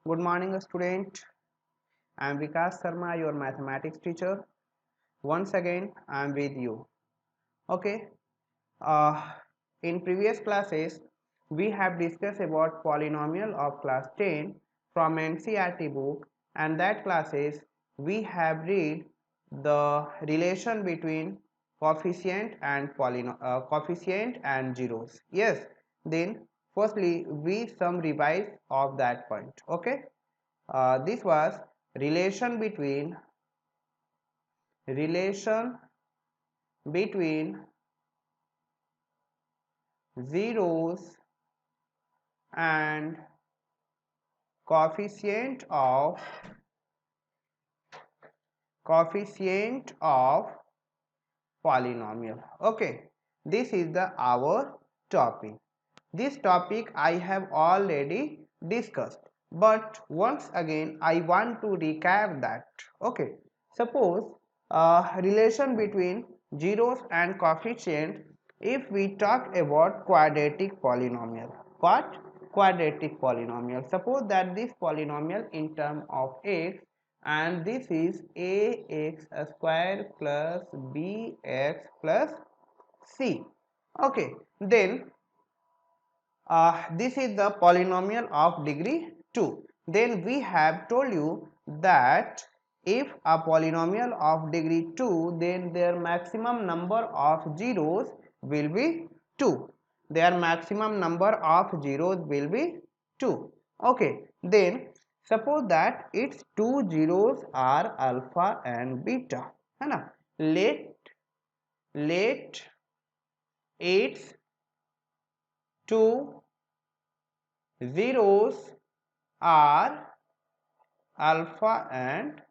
Good morning, student. I am Vikas Sharma, your mathematics teacher. Once again, I am with you. Okay. Uh, in previous classes, we have discussed about polynomial of class 10 from NCERT book, and that classes we have read the relation between coefficient and zeros. Yes. Then, firstly, we some revise of that point. Okay. This was relation between relation between zeros and coefficient of coefficient of polynomial. Okay, this is the our topic. This topic I have already discussed, but once again I want to recap that. Okay, suppose relation between zeros and coefficient. If we talk about quadratic polynomial, what quadratic polynomial, suppose that this polynomial in term of x, and this is ax square plus bx plus c. Okay, then this is the polynomial of degree 2. Then we have told you that if a polynomial of degree 2, then their maximum number of zeros will be 2. Their maximum number of zeros will be 2. Okay, then suppose that its two zeros are alpha and beta. है ना? Let its two zeros are alpha and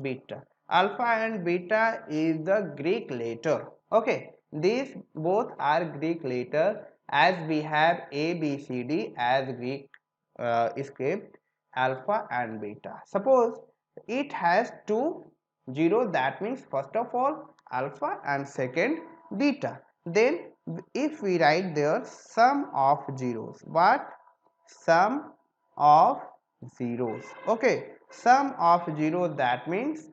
beta. Alpha and beta is the Greek letter. Okay, these both are Greek letter, as we have A, B, C, D as Greek script, alpha and beta. Suppose it has two zero, that means first of all alpha and second beta. Then if we write there sum of zeros, what sum of zeros. Okay, sum of zero, that means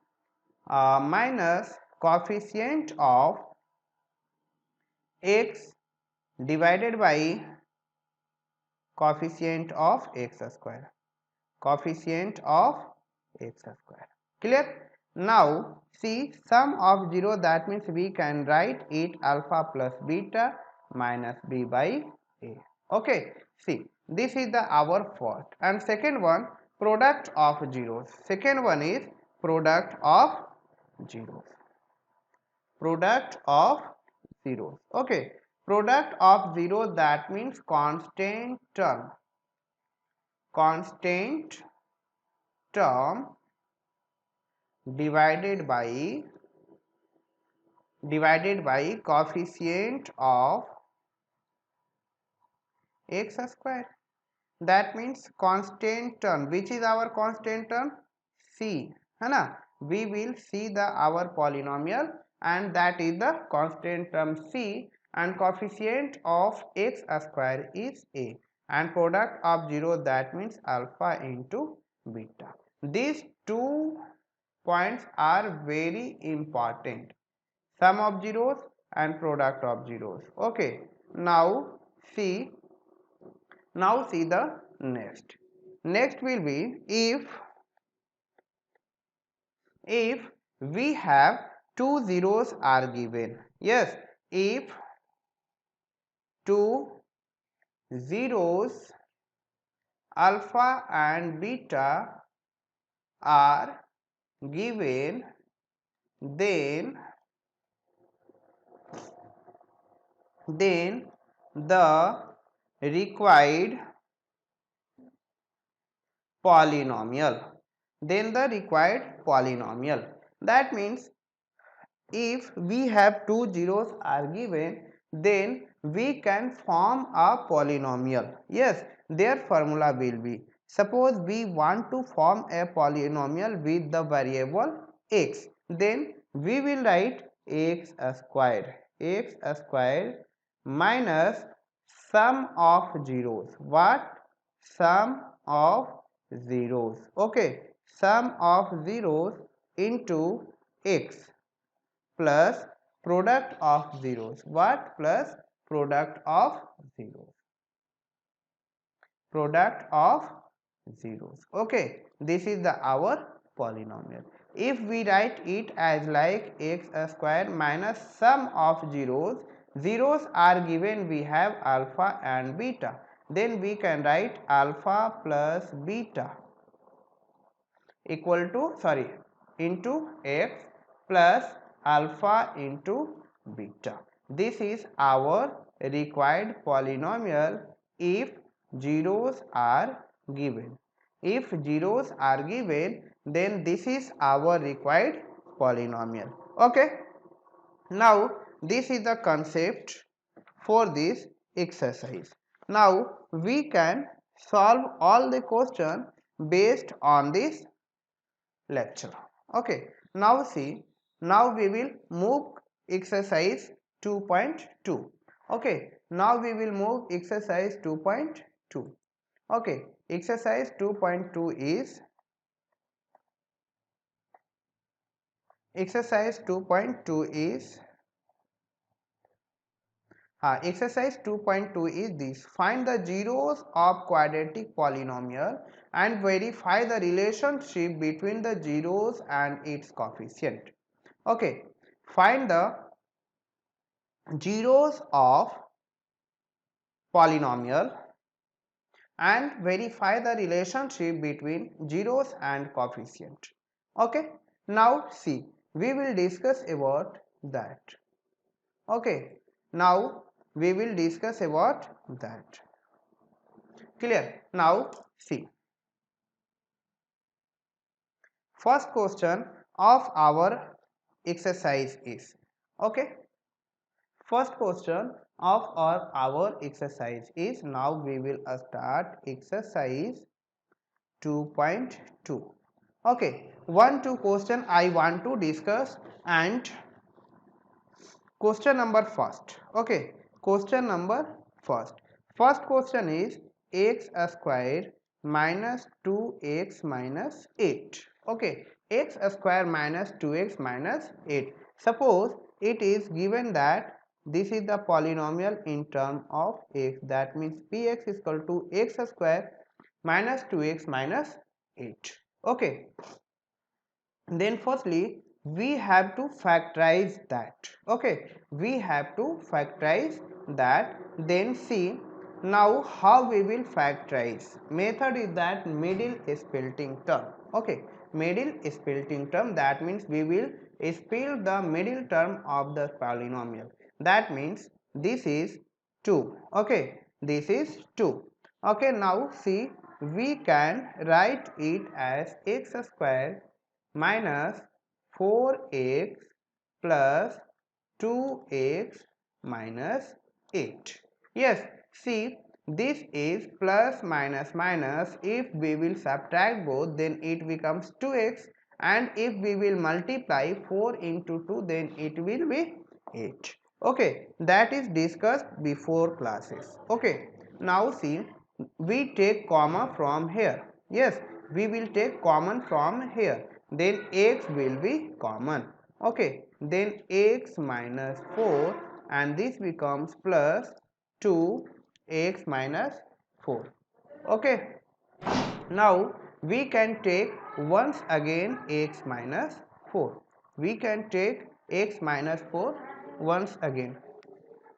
minus coefficient of x divided by coefficient of x square, coefficient of x square. Clear? Now see sum of 0, that means we can write it alpha plus beta minus b by a. Okay, see this is the our first, and second one product of zeros. Second one is product of zeros, product of zeros. Okay, product of zero, that means constant term divided by coefficient of x square. That means constant term, which is our constant term, c, है ना? We will see the our polynomial, and that is the constant term c, and coefficient of x square is a, and product of 0, that means alpha into beta. These two points are very important, sum of zeros and product of zeros. Okay, now see the next will be if we have two zeros are given. Yes, if two zeros alpha and beta are given, then the required polynomial, that means if we have two zeros are given, then we can form a polynomial. Yes, their formula will be, suppose we want to form a polynomial with the variable x, then we will write x squared minus sum of zeros. What? Sum of zeros. Okay, sum of zeros into x plus product of zeros. What? Plus product of zeros. Product of zeros. Okay, this is the our polynomial. If we write it as like x square minus sum of zeros, zeros are given, we have alpha and beta, then we can write alpha plus beta equal to into x plus alpha into beta. This is our required polynomial if zeros are given. If zeros are given, then this is our required polynomial. Okay, now this is the concept for this exercise. Now we can solve all the question based on this lecture. Okay, now see, now we will move exercise 2.2. Okay, now we will move exercise 2.2. Okay, exercise 2.2 is exercise 2.2 is exercise 2.2 is this: find the zeros of quadratic polynomial and verify the relationship between the zeros and its coefficient. Okay, find the zeros of polynomial and verify the relationship between zeros and coefficient. Okay, now see, we will discuss about that. Okay, now we will discuss about that. Clear? Now see, first question of our exercise is, okay, first question of our exercise is, now we will start exercise 2.2. okay, 1-2 question I want to discuss, and question number first. Okay, question number first question is x square minus 2x minus 8. Okay, x square minus 2x minus 8. Suppose it is given that this is the polynomial in term of x, that means px is equal to x square minus 2x minus 8. Okay, then firstly we have to factorize that. Okay, we have to factorize that. Then see, now how we will factorize. Method is that middle splitting term. Okay, middle splitting term, that means we will split the middle term of the polynomial. That means this is 2. Okay, this is 2. Okay, now see, we can write it as x square minus 4x plus 2x minus 8. Yes, see, this is plus minus minus. If we will subtract both, then it becomes 2x, and if we will multiply 4 into 2, then it will be 8. Okay, that is discussed before classes. Okay, now see, we take comma from here. Yes, we will take common from here, then x will be common. Okay, then x minus 4, and this becomes plus 2x minus 4. Okay, now we can take once again x minus 4. We can take x minus 4 once again.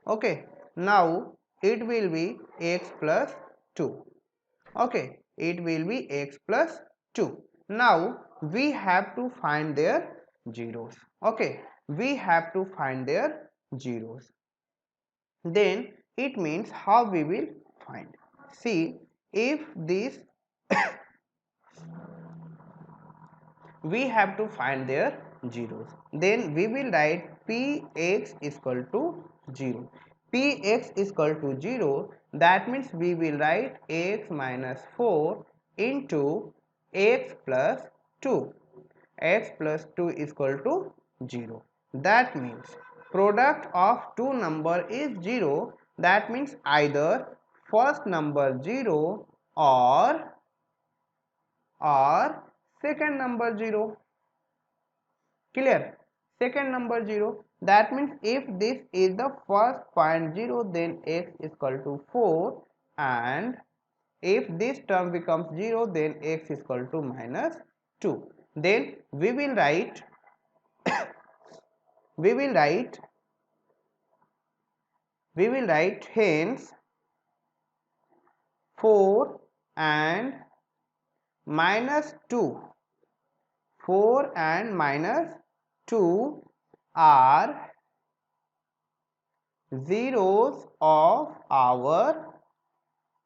Okay, now it will be x plus 2. Okay, it will be x plus 2. Now we have to find their zeros. Okay, we have to find their zeros. Then it means how we will find. See, if this we have to find their zeros, then we will write px is equal to 0. Px is equal to 0, that means we will write x minus 4 into x plus 2. X plus 2 is equal to 0. That means product of two number is 0. That means either first number 0 or second number 0. Clear? Second number 0. That means if this is the first point 0, then x is equal to 4, and if this term becomes 0, then x is equal to minus 2. Then we will write we will write hence 4 and minus 2, 4 and minus 2 are zeros of our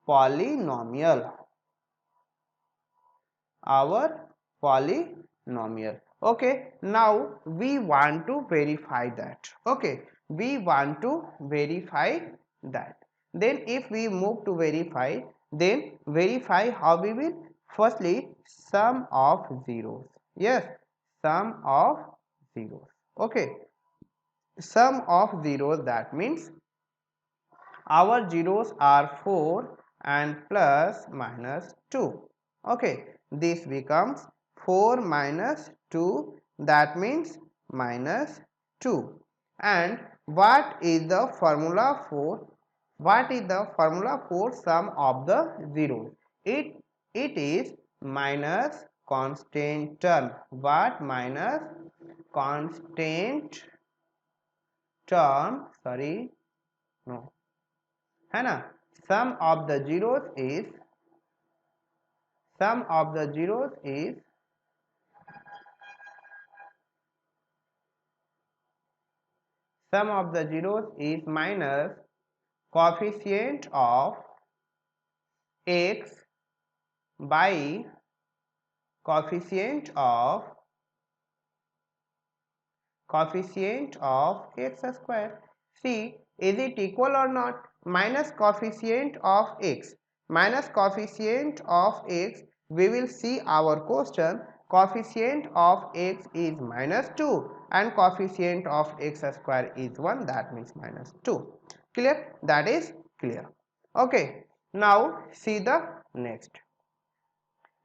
polynomial. Okay, now we want to verify that. Okay, we want to verify that. Then if we move to verify, then verify how we will. Firstly, sum of zeros. Yes, sum of zeros. Okay, sum of zeros, that means our zeros are 4 and plus minus 2. Okay, this becomes 4 minus 2, that means minus 2. And what is the formula for sum of the zeros? It is minus constant term. What? Minus constant term, sorry, no, है ना. Sum of the zeros is sum of the zeros is minus coefficient of x by coefficient of x square. See, is it equal or not? Minus coefficient of x minus coefficient of x, we will see our question. Coefficient of x is minus 2 and coefficient of x square is 1, that means minus 2. Clear? That is clear. Okay, now see the next.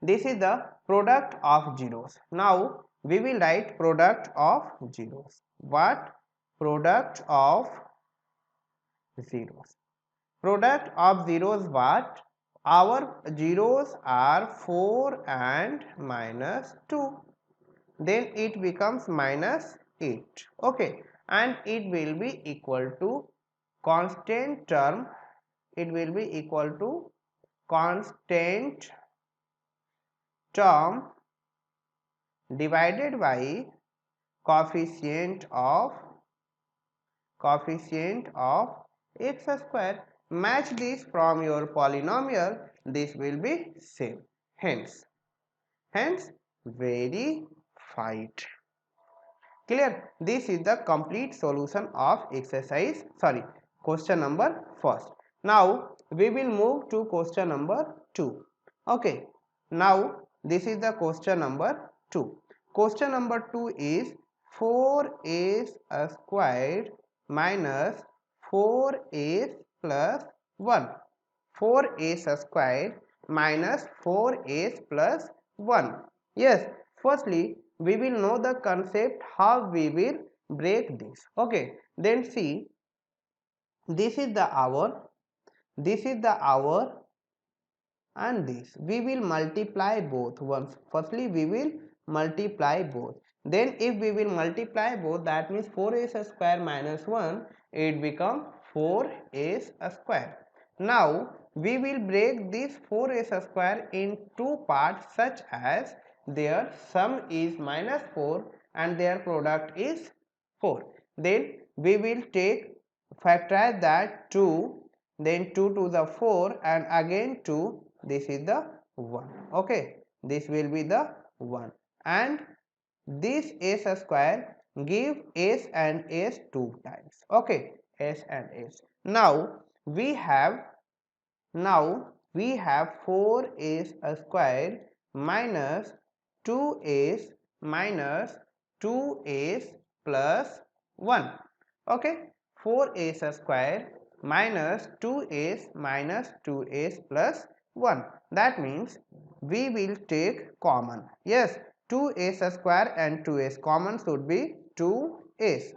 This is the product of zeros. Now we will write product of zeros. What? Product of zeros. Product of zeros what? Our zeros are 4 and minus 2. Then it becomes minus 8. Okay, and it will be equal to constant term. It will be equal to constant term divided by coefficient of x square. Match this from your polynomial, this will be same. Hence verified. Clear? This is the complete solution of exercise, sorry, question number first. Now we will move to question number 2. Okay, now this is the question number 2. Question number 2 is 4a squared minus 4a plus 1. 4a squared minus 4a plus 1. Yes, firstly we will know the concept how we will break this. Okay, then see, this is the hour, and this we will multiply both once. Firstly we will multiply both, then if we will multiply both, that means 4a square minus 1, it become 4a square. Now we will break this 4a square in two parts, such as their sum is minus 4 and their product is 4. Then we will take factorize that 2, then 2 to the 4 and again 2, this is the 1. Okay, this will be the 1, and this s square give s and s 2 times. Okay, s and s. Now we have 4s square minus 2s minus 2s plus 1. Okay, 4s square minus 2s minus 2s plus 1. That means we will take common. Yes, 2s square and 2s common should be 2s.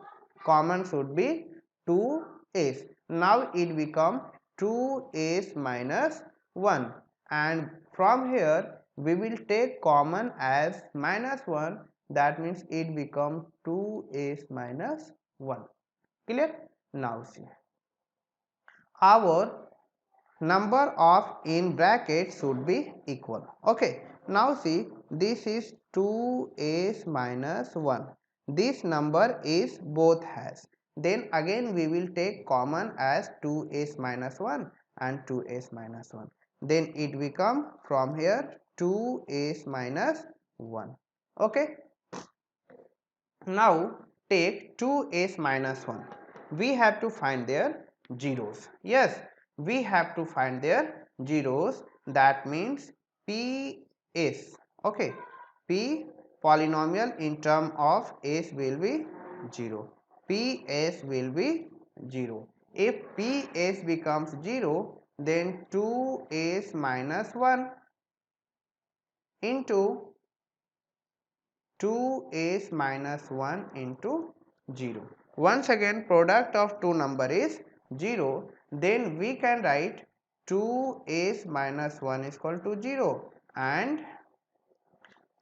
Common should be 2s. Now it become 2s minus 1, and from here we will take common as minus 1. That means it become 2s minus 1. Clear? Now see, our number of in bracket should be equal. Okay, now see, this is 2s minus 1. This number is both has. Then again we will take common as 2s minus 1 and 2s minus 1. Then it become from here 2s minus 1. Okay, now take 2s minus 1. We have to find their zeros. Yes, we have to find their zeros. That means ps. Okay, p polynomial in term of s will be 0. ps will be 0. If ps becomes 0, then 2s minus 1 into 2s minus 1 into 0. Once again, product of two number is 0. Then we can write 2s minus 1 is equal to 0 and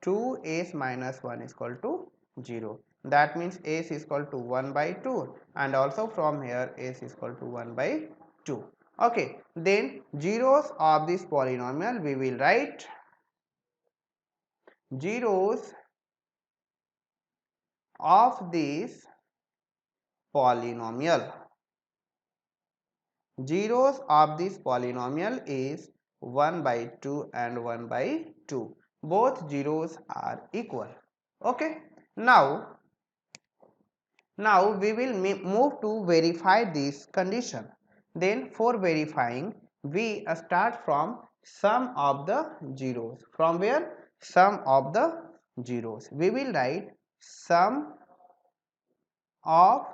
2s minus 1 is equal to 0. That means s is equal to 1 by 2, and also from here s is equal to 1 by 2. Okay, then zeros of this polynomial we will write zeros of this polynomial. Zeros of this polynomial is 1 by 2 and 1 by 2. Both zeros are equal. Okay. Now we will move to verify this condition. Then for verifying, we start from sum of the zeros. From where? Sum of the zeros. We will write sum of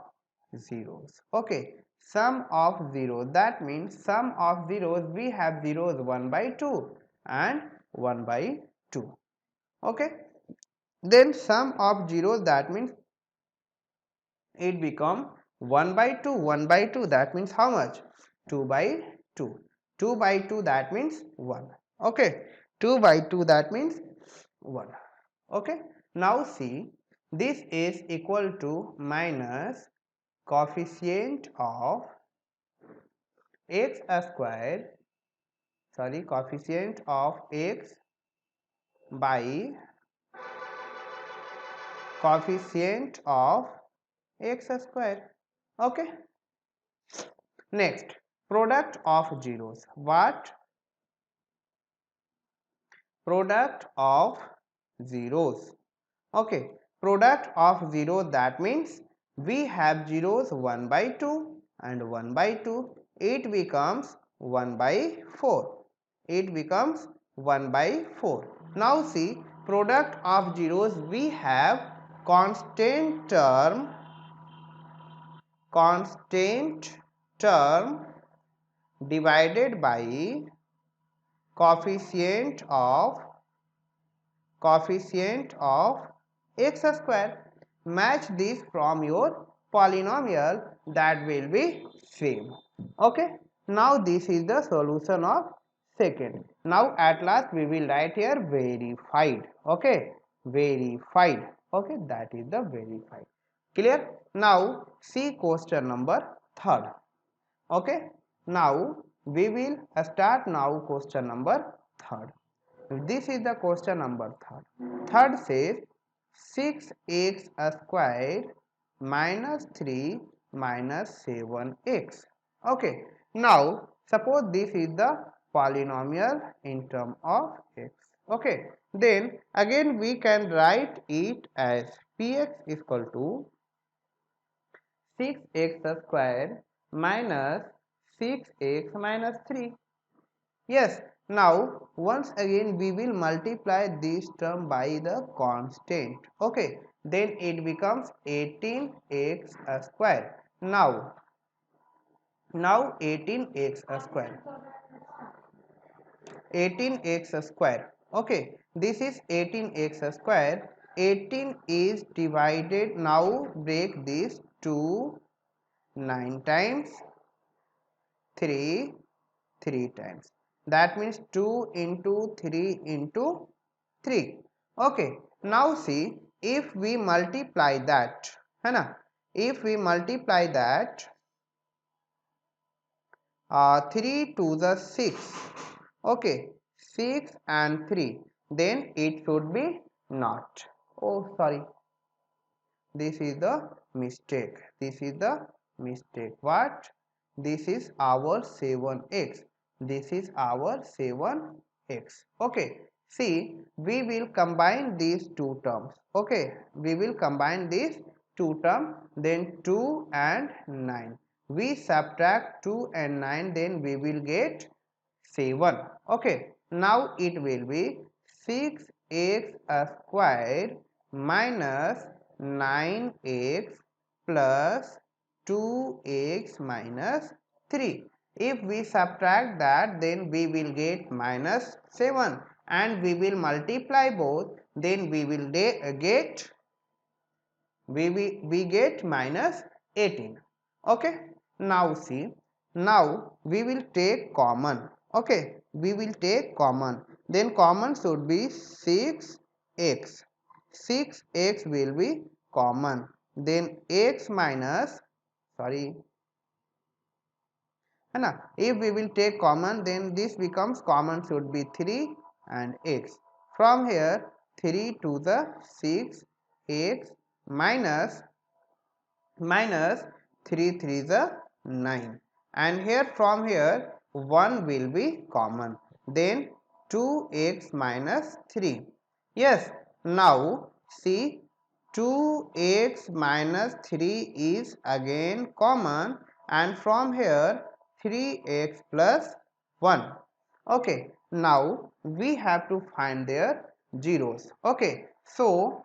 zeros. Okay, sum of zeros, that means sum of zeros, we have zeros 1 by 2 and 1 by 2. Okay, then sum of zeros, that means it become 1 by 2, 1 by 2, that means how much? 2 by 2. 2 by 2, that means 1. Okay, 2 by 2, that means 1. Okay, now see, this is equal to minus coefficient of x square, coefficient of x by coefficient of x square. Okay, next, product of zeros. What? Product of zeros. Okay, product of zero, that means we have zeros 1 by 2 and 1 by 2. It becomes 1 by 4. It becomes 1 by 4. Now see, product of zeros, we have constant term divided by coefficient of x square. Match this from your polynomial, that will be same. Okay, now this is the solution of second. Now at last we will write here verified. Okay, verified. Okay, that is the verified. Clear? Now see question number third. Okay, now we will start now question number third. This is the question number third. Third says 6x squared minus 3 minus 7x. Okay, now suppose this is the polynomial in term of x. Okay, then again we can write it as px is equal to 6x squared minus 6x minus 3. Yes, now once again we will multiply this term by the constant. Okay, then it becomes 18x square. Now 18x square. 18x square. Okay, this is 18x square. 18 is divided, now break this to 9 times, 3 times. That means 2 into 3 into 3. Okay, now see, if we multiply that, है ना, if we multiply that 3 to the 6, okay, 6 and 3, then it should be not. Oh, sorry, this is the mistake, this is the mistake. What? This is our 7x, this is our 7x. Okay, see, we will combine these two terms. Okay, we will combine these two terms, then 2 and 9, we subtract 2 and 9, then we will get 7. Okay, now it will be 6x squared minus 9x plus 2x minus 3. If we subtract that, then we will get minus 7, and we will multiply both, then we will get we get minus 18. Okay, now see, now we will take common. Okay, we will take common, then common should be 6x, 6x will be common, then x minus, sorry, है ना, if we will take common, then this becomes common should be 3 and x. From here 3 to the 6 x minus 3 3 the 9, and here from here 1 will be common, then 2x minus 3. Yes, now see, 2x minus 3 is again common, and from here 3x plus 1. Okay, now we have to find their zeros. Okay, so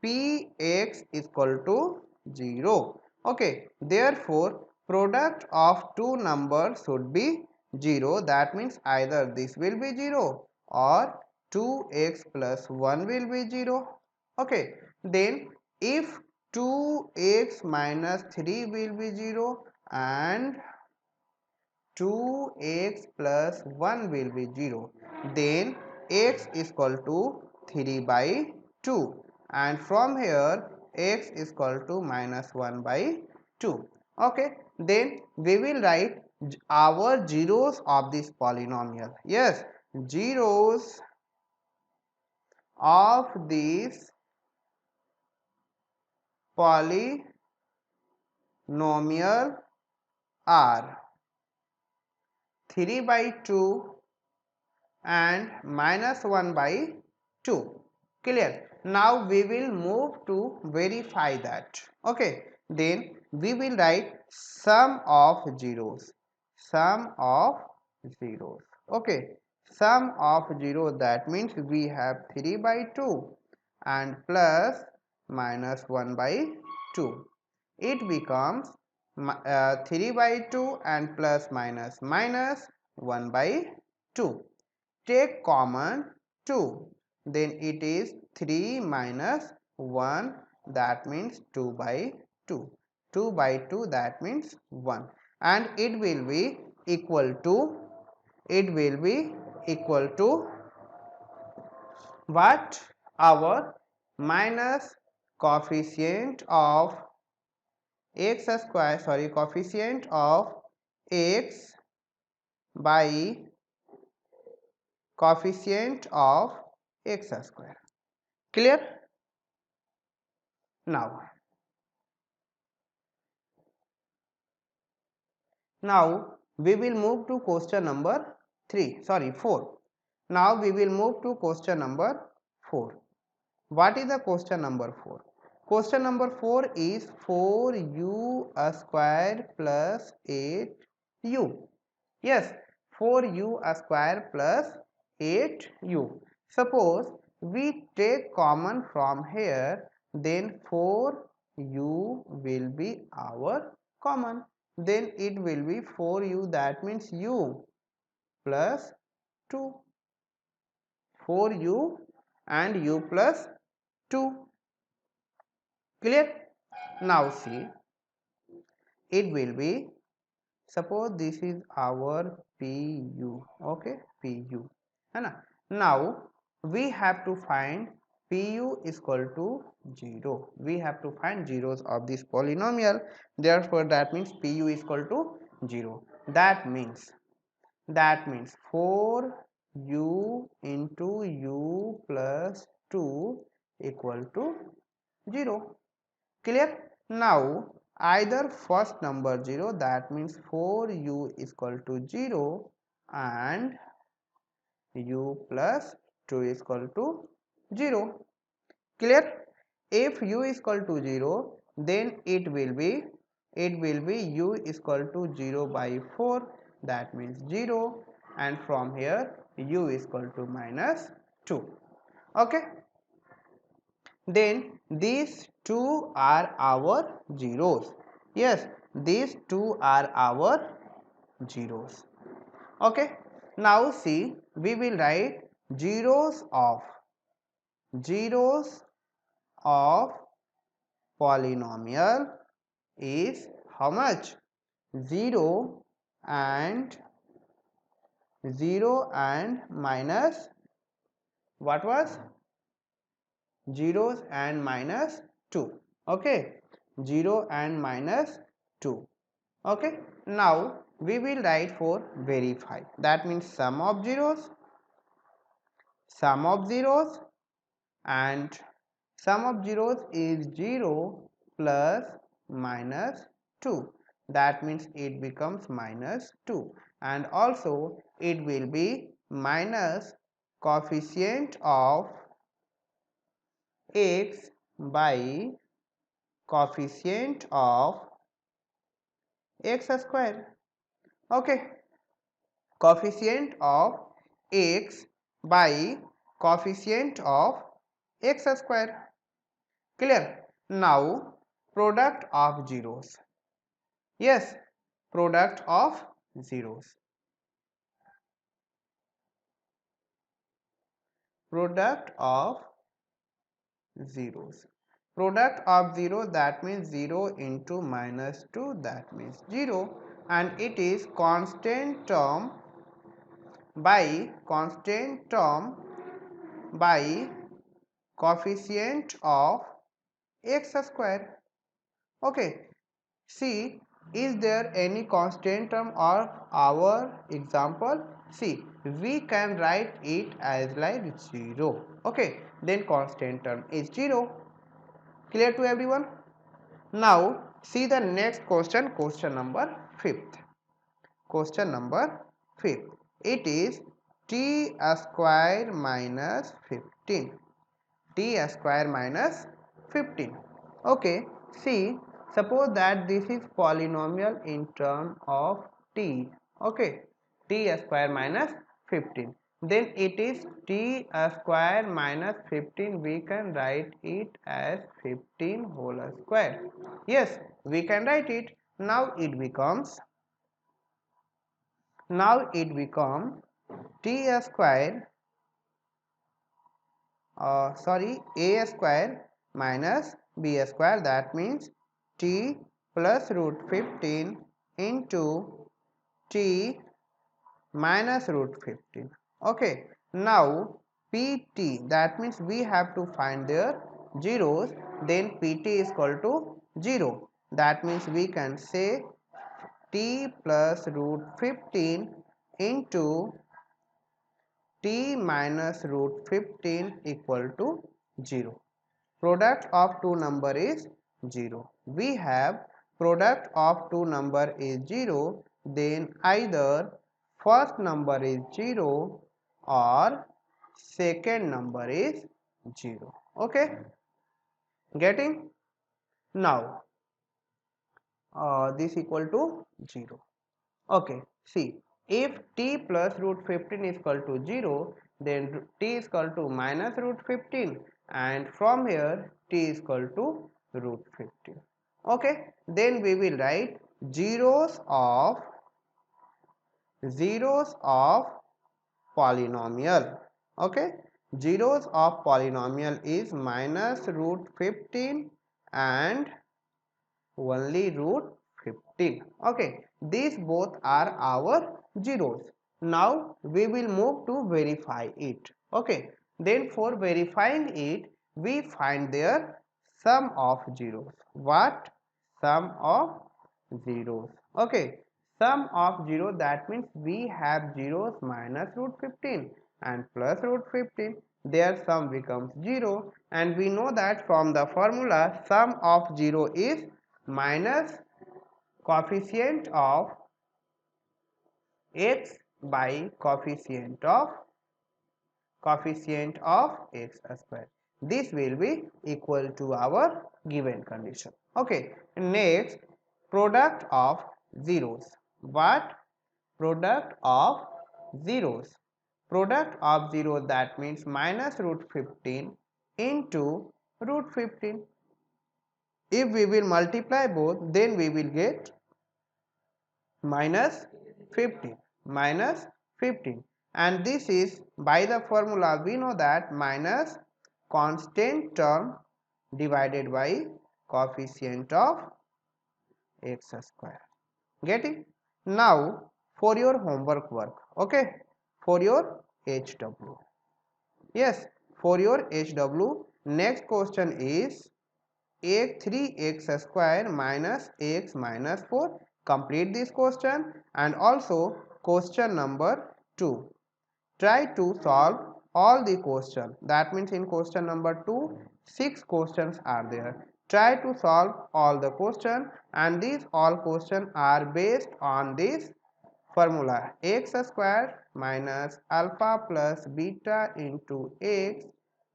px is equal to 0. Okay, therefore product of two numbers should be 0. That means either this will be 0 or 2x plus 1 will be 0. Okay, then if 2x minus 3 will be 0 and 2x plus 1 will be 0, then x is equal to 3 by 2, and from here x is equal to minus 1 by 2. Okay, then we will write our zeros of this polynomial. Yes, zeros of this polynomial are 3 by 2 and minus 1 by 2. Clear? Now we will move to verify that. Okay, then we will write sum of zeros, sum of zeros. Okay, sum of 0, that means we have 3 by 2 and plus minus 1 by 2. It becomes 3 by 2 and plus minus 1 by 2. Take common 2, then it is 3 minus 1, that means 2 by 2. 2 by 2, that means 1, and it will be equal to, it will be equal to what? Our minus coefficient of x square, sorry, coefficient of x by coefficient of x square. Clear? Now we will move to question number 4. Now we will move to question number 4. What is the question number 4? Question number 4 is 4u square plus 8u. Yes, 4u square plus 8u. Suppose we take common from here, then 4u will be our common. Then it will be 4u, that means u plus 2, 4u and u plus 2. Clear? Now see, it will be, suppose this is our pu, okay, pu है ना. Now we have to find pu is equal to 0. We have to find zeros of this polynomial. Therefore that means pu is equal to 0. That means 4u into u plus 2 equal to 0. Clear? Now either first number 0, that means 4u is equal to 0 and u plus 2 is equal to 0. Clear? If u is equal to 0, then it will be u is equal to 0 by 4, that means 0, and from here u is equal to minus 2. Okay, then these two are our zeros. Yes, these two are our zeros. Okay, now see, we will write zeros of polynomial is how much? 0 and minus, what was? Zeros and minus 2. Okay, 0 and minus 2. Okay, now we will write for verify, that means sum of zeros, and sum of zeros is 0 plus minus 2, that means it becomes minus 2, and also it will be minus coefficient of x by coefficient of x square. Okay, coefficient of x by coefficient of x square. Clear? Now product of zeros. Yes, product of zeros. Product of zeros. Product of 0, that means 0 into minus 2, that means 0, and it is constant term by coefficient of x square. Okay, see, is there any constant term of our example? See, we can write it as like 0. Okay, then constant term is 0. Clear to everyone? Now see the next question, question number 5th. Question number 5th. It is t square minus 15. T square minus 15. Okay, see, suppose that this is polynomial in term of t. Okay, t square minus 15. Then it is t square minus 15. We can write it as 15 whole square. Yes, we can write it. Now it becomes t square a square minus b square, that means t plus root 15 into t minus root 15. Okay, now pt, that means we have to find their zeros, then pt is equal to 0, that means we can say t plus root 15 into t minus root 15 equal to 0. Product of two number is 0. We have product of two number is 0, then either first number is 0 or second number is 0. Okay, getting? Now this equal to 0. Okay, see, if t plus root 15 is equal to 0, then t is equal to minus root 15, and from here t is equal to root 15. Okay, then we will write zeros of polynomial. Okay, zeros of polynomial is minus root 15 and only root 15. Okay, these both are our zeros. Now we will move to verify it. Okay, then for verifying it, we find their sum of zeros. What? Sum of zeros. Okay, sum of 0, that means we have zeros minus root 15 and plus root 15, their sum becomes 0, and we know that from the formula sum of 0 is minus coefficient of x by coefficient of x square. This will be equal to our given condition. Okay, next, product of zeros. What? Product of zeros. Product of 0, that means minus root 15 into root 15. If we will multiply both, then we will get minus 15, and this is by the formula. We know that minus constant term divided by coefficient of x square. Getting? Now for your homework work, okay, for your HW, yes, for your HW, next question is a 3x square minus x minus 4. Complete this question, and also question number 2. Try to solve all the question. That means in question number 2, 6 questions are there. Try to solve all the question, and these all questions are based on this formula x square minus alpha plus beta into x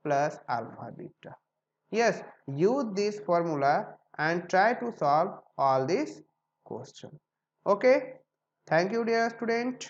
plus alpha beta. Yes, use this formula and try to solve all these questions. Okay, thank you dear student.